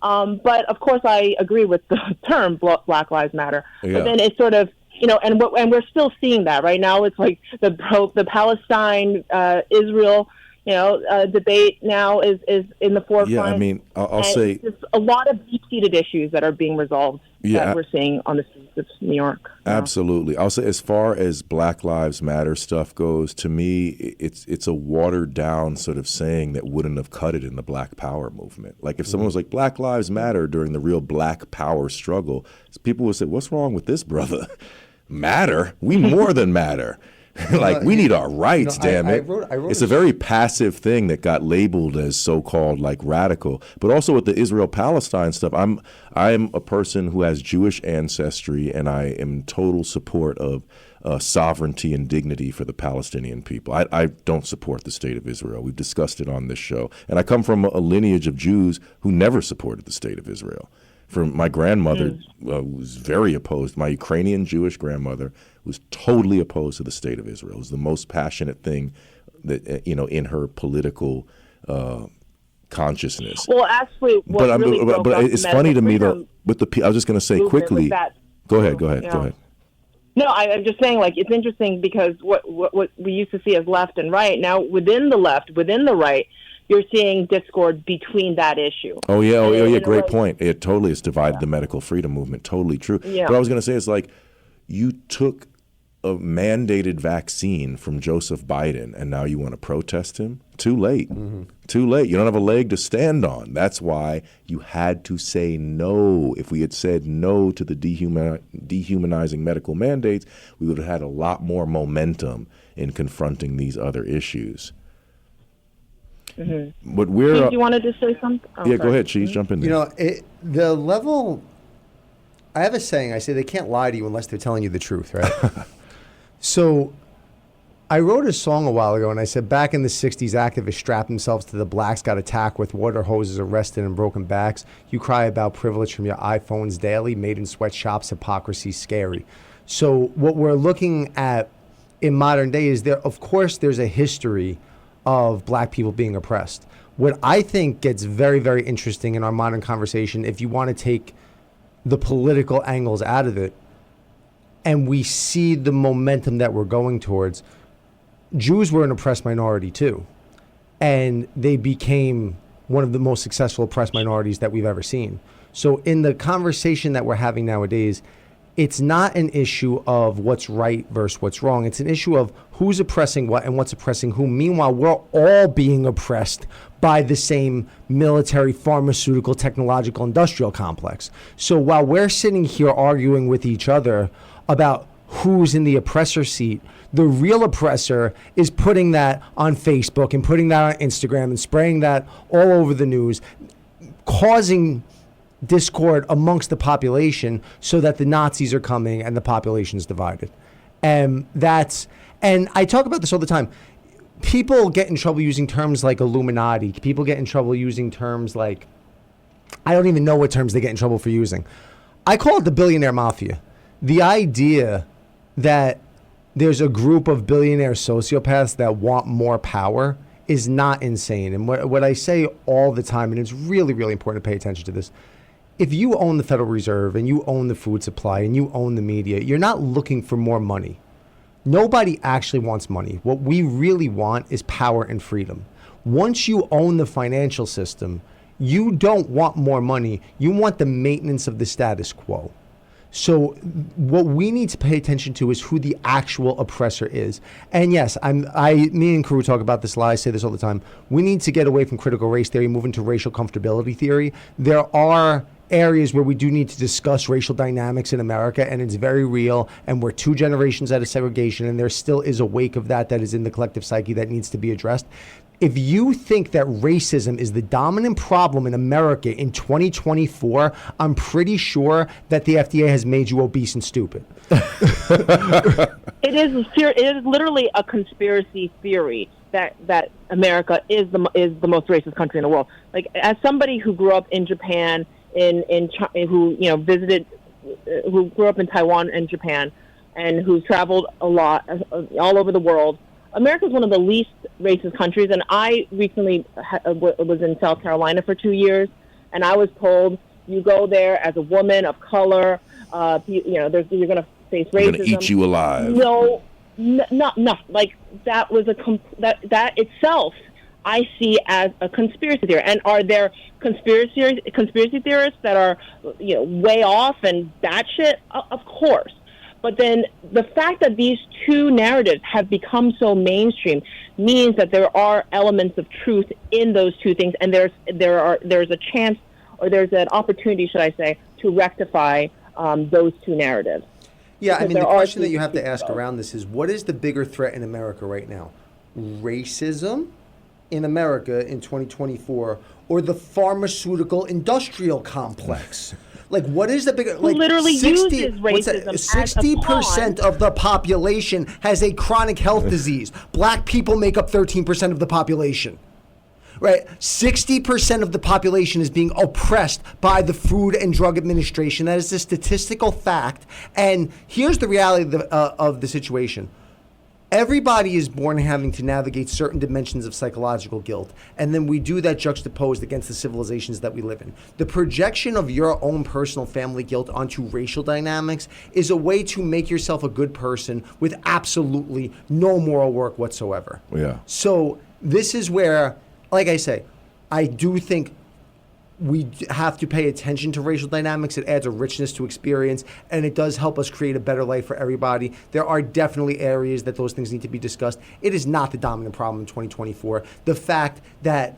But of course, I agree with the term Black Lives Matter. Yeah. But then it's sort of, and we're still seeing that right now. It's like the Palestine Israel debate now is in the forefront. Yeah, I mean, I'll say there's a lot of deep-seated issues that are being resolved that we're seeing on the streets of New York. Absolutely. I'll say as far as Black Lives Matter stuff goes, to me, it's a watered-down sort of saying that wouldn't have cut it in the Black Power movement. Like if someone was like, Black Lives Matter during the real Black Power struggle, people would say, what's wrong with this, brother? Matter? We more than matter. We need our rights, damn it. I wrote it's a very passive thing that got labeled as so-called radical. But also with the Israel-Palestine stuff, I'm a person who has Jewish ancestry, and I am in total support of sovereignty and dignity for the Palestinian people. I don't support the state of Israel. We've discussed it on this show. And I come from a lineage of Jews who never supported the state of Israel. From my grandmother was very opposed. My Ukrainian Jewish grandmother was totally opposed to the state of Israel. It was the most passionate thing that in her political consciousness. Well, actually, but it's funny to me though. With I was just going to say quickly. Go ahead. Go ahead. No, I'm just saying, it's interesting because what we used to see as left and right, now within the left, within the right, you're seeing discord between that issue. Oh, yeah. Great point. It totally has divided the medical freedom movement. Totally true. Yeah. But I was going to say, it's you took a mandated vaccine from Joseph Biden, and now you want to protest him? Too late. Too late. You don't have a leg to stand on. That's why you had to say no. If we had said no to the dehumanizing medical mandates, we would have had a lot more momentum in confronting these other issues. But we're... Do you wanted to say something? Oh, yeah, sorry. go ahead, Cheese. Jump in there. You know, the level... I have a saying. I say they can't lie to you unless they're telling you the truth, right? So I wrote a song a while ago, and I said, back in the 60s, activists strapped themselves to the blacks, got attacked with water hoses, arrested, and broken backs. You cry about privilege from your iPhones daily, made in sweatshops, hypocrisy, scary. So what we're looking at in modern day is of course, there's a history of black people being oppressed. What I think gets very, very interesting in our modern conversation, if you want to take the political angles out of it, and we see the momentum that we're going towards, Jews were an oppressed minority too. And they became one of the most successful oppressed minorities that we've ever seen. So in the conversation that we're having nowadays, it's not an issue of what's right versus what's wrong. It's an issue of who's oppressing what and what's oppressing who. Meanwhile, we're all being oppressed by the same military, pharmaceutical, technological, industrial complex. So while we're sitting here arguing with each other about who's in the oppressor seat, the real oppressor is putting that on Facebook and putting that on Instagram and spraying that all over the news, causing discord amongst the population so that the Nazis are coming and the population's divided. And I talk about this all the time. People get in trouble using terms like Illuminati. People get in trouble using terms like, I don't even know what terms they get in trouble for using. I call it the billionaire mafia. The idea that there's a group of billionaire sociopaths that want more power is not insane. And what I say all the time, and it's really, really important to pay attention to this, if you own the Federal Reserve and you own the food supply and you own the media, you're not looking for more money. Nobody actually wants money. What we really want is power and freedom. Once you own the financial system, you don't want more money. You want the maintenance of the status quo. So what we need to pay attention to is who the actual oppressor is. And yes, me and Kaoru talk about this a lot. I say this all the time. We need to get away from critical race theory, move into racial comfortability theory. There are areas where we do need to discuss racial dynamics in America, and it's very real, and we're 2 generations out of segregation, and there still is a wake of that is in the collective psyche that needs to be addressed. If you think that racism is the dominant problem in America in 2024, I'm pretty sure that the FDA has made you obese and stupid. It is literally a conspiracy theory that America is the most racist country in the world. Like, as somebody who grew up in Japan, who grew up in Taiwan and Japan, and who traveled a lot all over the world, America is one of the least racist countries. And I recently was in South Carolina for 2 years, and I was told, you go there as a woman of color, you're going to face racism. They're going to eat you alive. No. Like, that was that itself I see as a conspiracy theory. And are there conspiracy theorists that are way off and batshit? Of course. But then the fact that these two narratives have become so mainstream means that there are elements of truth in those two things, and there's a chance, or there's an opportunity, should I say, to rectify those two narratives. Yeah, Because I mean, the question that you have to ask around this is, what is the bigger threat in America right now? Racism in America in 2024, or the pharmaceutical industrial complex? Like, what is the bigger? Who literally uses racism as a 60% of the population has a chronic health disease. Black people make up 13% of the population. Right, 60% of the population is being oppressed by the Food and Drug Administration. That is a statistical fact. And here's the reality of the situation. Everybody is born having to navigate certain dimensions of psychological guilt, and then we do that juxtaposed against the civilizations that we live in. The projection of your own personal family guilt onto racial dynamics is a way to make yourself a good person with absolutely no moral work whatsoever. Yeah. So this is where, like I say, I do think we have to pay attention to racial dynamics. It adds a richness to experience, and it does help us create a better life for everybody. There are definitely areas that those things need to be discussed. It is not the dominant problem in 2024. The fact that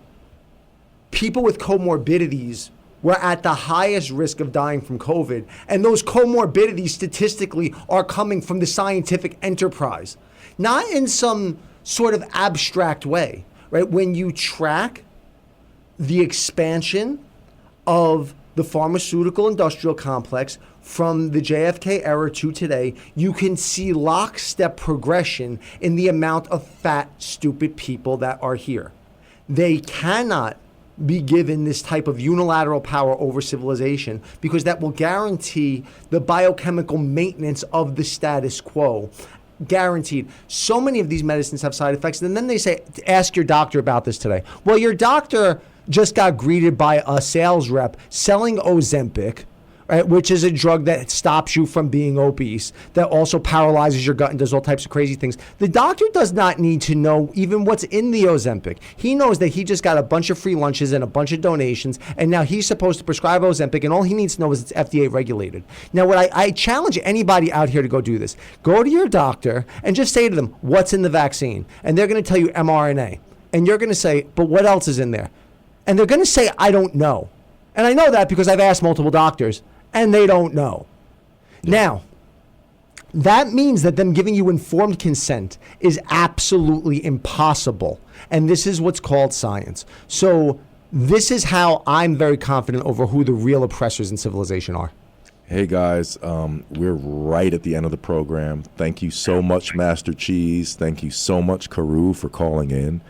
people with comorbidities were at the highest risk of dying from COVID, and those comorbidities statistically are coming from the scientific enterprise, not in some sort of abstract way, right? When you track the expansion of the pharmaceutical industrial complex from the JFK era to today, you can see lockstep progression in the amount of fat, stupid people that are here. They cannot be given this type of unilateral power over civilization, because that will guarantee the biochemical maintenance of the status quo. Guaranteed. So many of these medicines have side effects, and then they say, ask your doctor about this today. Well, your doctor just got greeted by a sales rep selling Ozempic, right, which is a drug that stops you from being obese, that also paralyzes your gut and does all types of crazy things. The doctor does not need to know even what's in the Ozempic. He knows that he just got a bunch of free lunches and a bunch of donations, and now he's supposed to prescribe Ozempic, and all he needs to know is it's FDA regulated. Now, what I challenge anybody out here to go do this. Go to your doctor and just say to them, what's in the vaccine? And they're going to tell you mRNA. And you're going to say, but what else is in there? And they're going to say, I don't know. And I know that because I've asked multiple doctors, and they don't know. Now, that means that them giving you informed consent is absolutely impossible. And this is what's called science. So this is how I'm very confident over who the real oppressors in civilization are. Hey guys, we're right at the end of the program. Thank you so much, Master Cheese. Thank you so much, Kaoru, for calling in.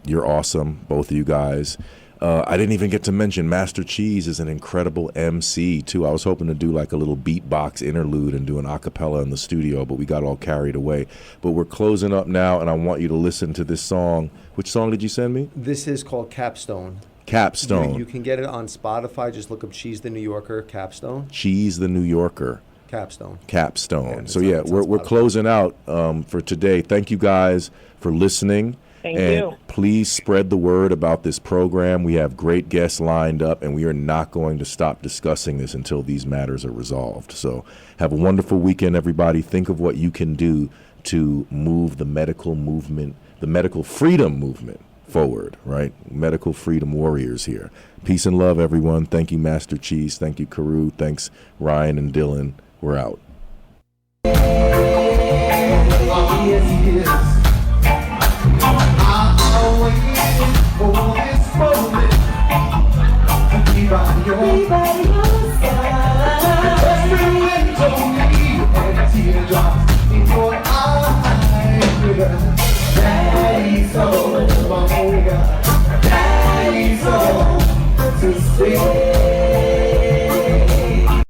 You're awesome, both of you guys. I didn't even get to mention Master Cheese is an incredible MC too. I was hoping to do like a little beatbox interlude and do an acapella in the studio, but we got all carried away. But we're closing up now, and I want you to listen to this song. Which song did you send me? This is called Capstone. Capstone. You can get it on Spotify. Just look up Cheese the New Yorker, Capstone. Cheese the New Yorker. Capstone. Capstone. Yeah, So yeah, we're closing out for today. Thank you guys for listening. Thank and you. Please spread the word about this program. We have great guests lined up, and we are not going to stop discussing this until these matters are resolved. So have a wonderful weekend, everybody. Think of what you can do to move the medical movement, the medical freedom movement forward, right? Medical freedom warriors here. Peace and love, everyone. Thank you, Master Cheese. Thank you, Kaoru. Thanks, Ryan and Dylan. We're out. For this moment, everybody